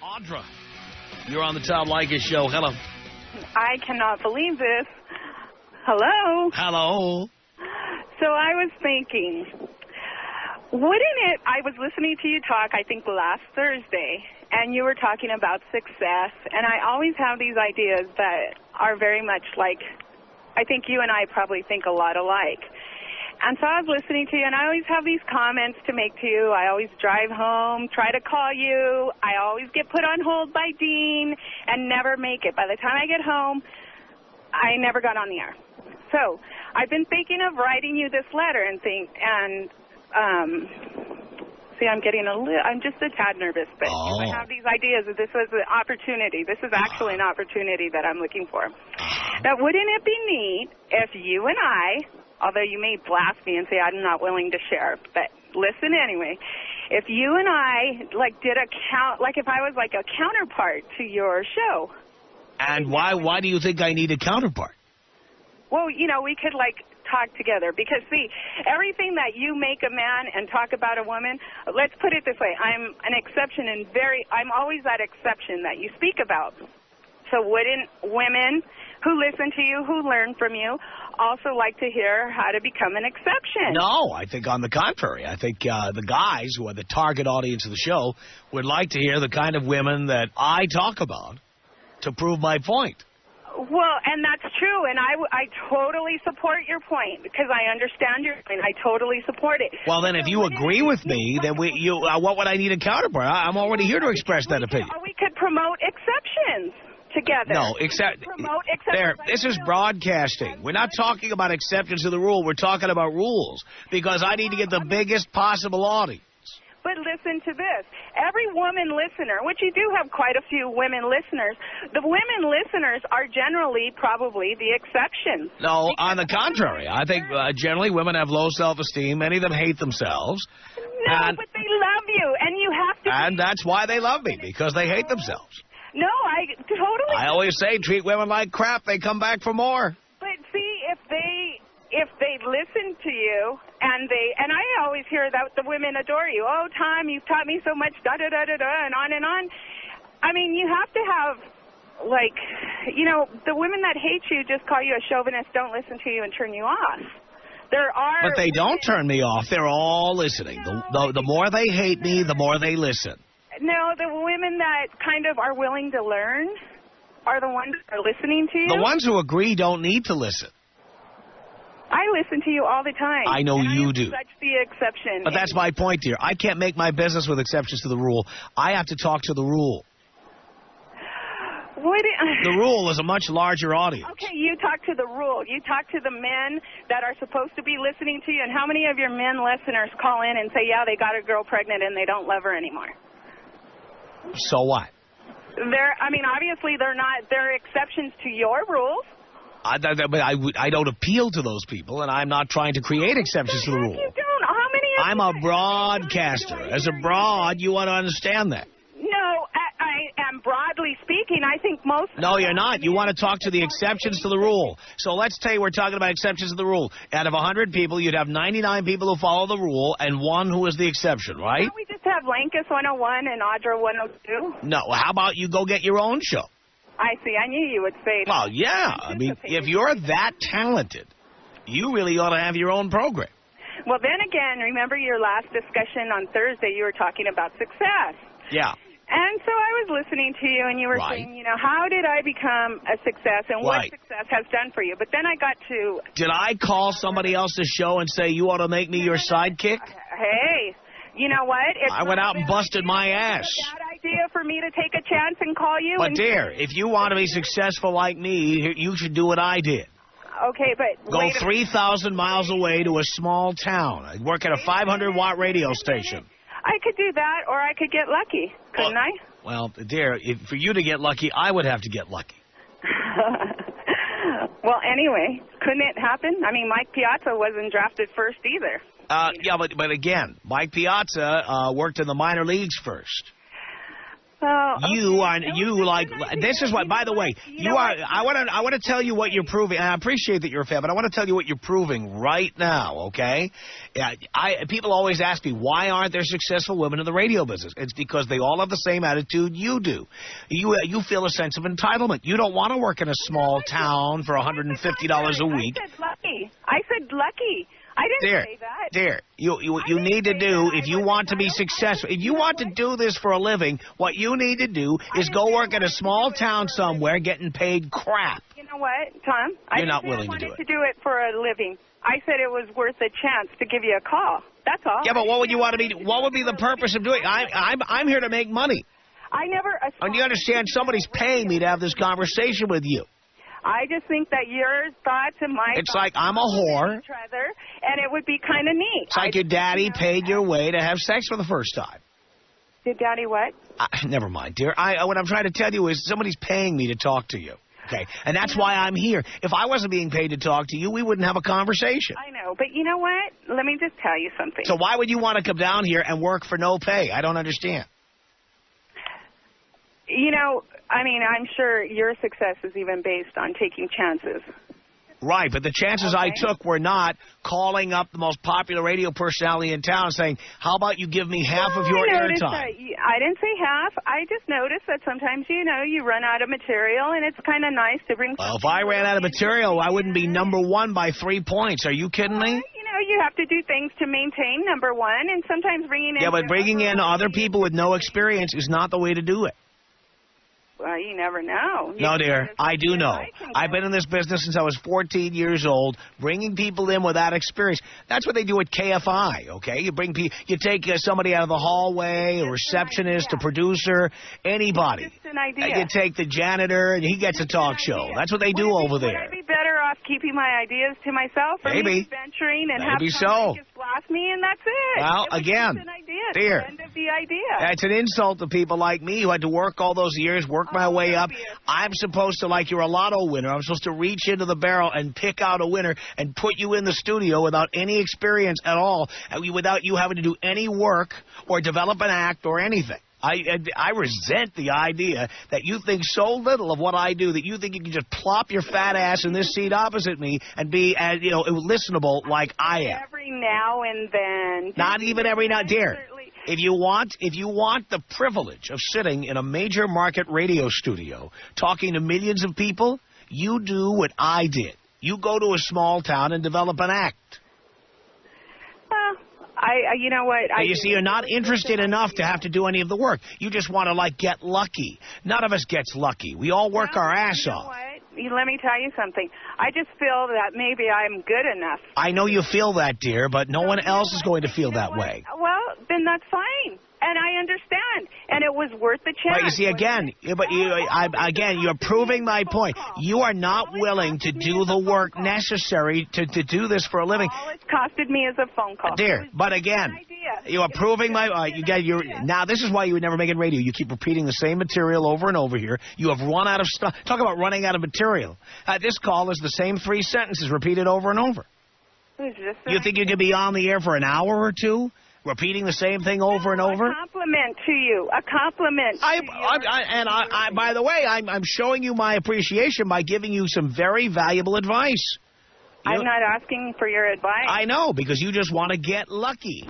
Audra, you're on the Tom Leykis show. Hello. I cannot believe this. Hello. Hello. So I was thinking, wouldn't it, I was listening to you talk, I think last Thursday, and you were talking about success, and I always have these ideas that are very much like, I think you and I probably think a lot alike. And so I was listening to you, and I always have these comments to make to you. I always drive home, try to call you. I always get put on hold by Dean and never make it. By the time I get home, I never got on the air. So I've been thinking of writing you this letter and see, I'm just a tad nervous, but I have these ideas that this was an opportunity. This is actually an opportunity that I'm looking for. That wouldn't it be neat if you and I, although you may blast me and say I'm not willing to share, but listen anyway. If you and I did if I was like a counterpart to your show. And why do you think I need a counterpart? Well, we could talk together because see, everything that you make a man and talk about a woman, let's put it this way, I'm an exception I'm always that exception that you speak about. So wouldn't women who listen to you, who learn from you, also like to hear how to become an exception? No, I think on the contrary. I think the guys who are the target audience of the show would like to hear the kind of women that I talk about to prove my point. Well, and that's true, and I totally support your point because I understand your point. I totally support it. Well, then if you agree with me, then what would I need a counterpart? I'm already here to express that opinion. We could promote exceptions together. No, this is broadcasting. We're not talking about exceptions to the rule. We're talking about rules because I need to get the biggest possible audience. But listen to this. Every woman listener, which you do have quite a few women listeners, the women listeners are generally probably the exceptions. No, on the contrary. I think generally women have low self-esteem. Many of them hate themselves. No, but they love you, and you have to... And that's why they love me, because they hate themselves. No, I totally... I always say, treat women like crap. They come back for more. But see, if they listen to you, and I always hear that the women adore you. Oh, Tom, you've taught me so much, da-da-da-da-da, and on and on. I mean, you have to have, the women that hate you just call you a chauvinist, don't listen to you, and turn you off. But they don't turn me off. They're all listening. The more they hate me, the more they listen. No, the women that kind of are willing to learn are the ones that are listening to you. The ones who agree don't need to listen. I listen to you all the time. I know you do. Such the exception. But that's my point, dear. I can't make my business with exceptions to the rule. I have to talk to the rule. The rule is a much larger audience. Okay, you talk to the rule. You talk to the men that are supposed to be listening to you. And how many of your men listeners call in and say, yeah, they got a girl pregnant and they don't love her anymore? So what? Obviously they're exceptions to your rules. I don't appeal to those people, and I'm not trying to create exceptions to the rule. You don't. How many? I'm a broadcaster. As a broad, you want to understand that. No, I am broadly speaking. I think most. No, you're not. You want to talk to the exceptions to the rule. So let's say we're talking about exceptions to the rule. Out of 100 people, you'd have 99 people who follow the rule and one who is the exception, right? Can't we just have Leykis 101 and Audra 102? No. How about you go get your own show? I see. I knew you would say that. Well, yeah. I mean, if you're that talented, you really ought to have your own program. Well, then again, remember your last discussion on Thursday, you were talking about success. Yeah. And so I was listening to you, and you were saying, how did I become a success and what success has done for you? But then I got to... Did I call somebody else's show and say, you ought to make me your sidekick? Hey, you know what? I went out and busted my ass. It's a bad idea for me to take a chance and call you. But, dear, if you want to be successful like me, you should do what I did. Okay, but... Go 3,000 miles away to a small town. I work at a 500-watt radio station. I could do that, or I could get lucky, couldn't I? Well, dear, for you to get lucky, I would have to get lucky. Well, anyway, couldn't it happen? I mean, Mike Piazza wasn't drafted first either. Yeah, but again, Mike Piazza worked in the minor leagues first. Well, This is what, by the way, I want to tell you what you're proving. And I appreciate that you're a fan, but I want to tell you what you're proving right now, okay? People always ask me, why aren't there successful women in the radio business? It's because they all have the same attitude you do. You feel a sense of entitlement. You don't want to work in a small town for $150 a week. I said lucky. I didn't say that. Dear, you need to do, if you want to be successful, if you want to do this for a living, what you need to do is go work in a small town somewhere getting paid crap. You know what, Tom? You're not willing to do it. I wanted to do it for a living. I said it was worth a chance to give you a call. That's all. Yeah, but what would you want to be? What would be the purpose of doing it? I'm here to make money. I never. And you understand, somebody's paying me to have this conversation with you. I just think that your thoughts and my It's like I'm a whore. each other, and it would be kind of neat. It's like your daddy paid your way to have sex for the first time. Did daddy what? Never mind, dear. What I'm trying to tell you is somebody's paying me to talk to you. Okay, and that's why I'm here. If I wasn't being paid to talk to you, we wouldn't have a conversation. I know, but you know what? Let me just tell you something. So why would you want to come down here and work for no pay? I don't understand. You know, I mean, I'm sure your success is even based on taking chances. Right, but the chances I took were not calling up the most popular radio personality in town and saying, how about you give me half of your airtime? I didn't say half. I just noticed that sometimes, you run out of material, and it's kind of nice to bring... Well, if I ran out of material, I wouldn't be number one by 3 points. Are you kidding me? You have to do things to maintain number one, and sometimes bringing in... Yeah, but bringing in other people with no experience is not the way to do it. Well, you never know. No, dear, I do know. I've been in this business since I was 14 years old, bringing people in without experience. That's what they do at KFI, okay? You take somebody out of the hallway, a receptionist, a producer, anybody. Just an idea. You take the janitor, and he gets a talk show. That's what they do over there. Would I be better off keeping my ideas to myself? Or Maybe. Venturing and Maybe have somebody just blast me, and that's it. Well, again, an idea. dear, the end of the idea. It's an insult to people like me who had to work all those years, work my way up. I'm supposed to, like you're a lotto winner, I'm supposed to reach into the barrel and pick out a winner and put you in the studio without any experience at all, without you having to do any work or develop an act or anything. I resent the idea that you think so little of what I do that you think you can just plop your fat ass in this seat opposite me and be, listenable like I am. Every now and then. Not even every now, dear. If you want the privilege of sitting in a major market radio studio talking to millions of people, you do what I did. You go to a small town and develop an act. You know what? You see, you're not interested enough to have to do any of the work. You just want to, get lucky. None of us gets lucky. We all work our ass off. What? Let me tell you something. I just feel that maybe I'm good enough. I know you feel that, dear, but no one else is going to feel that way. Well, then that's fine. And I understand. And it was worth the chance. But you see, again, you're proving my point. You are not willing to do the work necessary to do this for a living. All it's costed me is a phone call. Dear, but again, you are proving my... now, this is why you would never make it radio. You keep repeating the same material over and over here. You have run out of stuff. Talk about running out of material. This call is the same 3 sentences repeated over and over. You think you could be on the air for an hour or two? Repeating the same thing over and over? A compliment to you. A compliment. By the way, I'm showing you my appreciation by giving you some very valuable advice. I'm not asking for your advice. I know, because you just want to get lucky.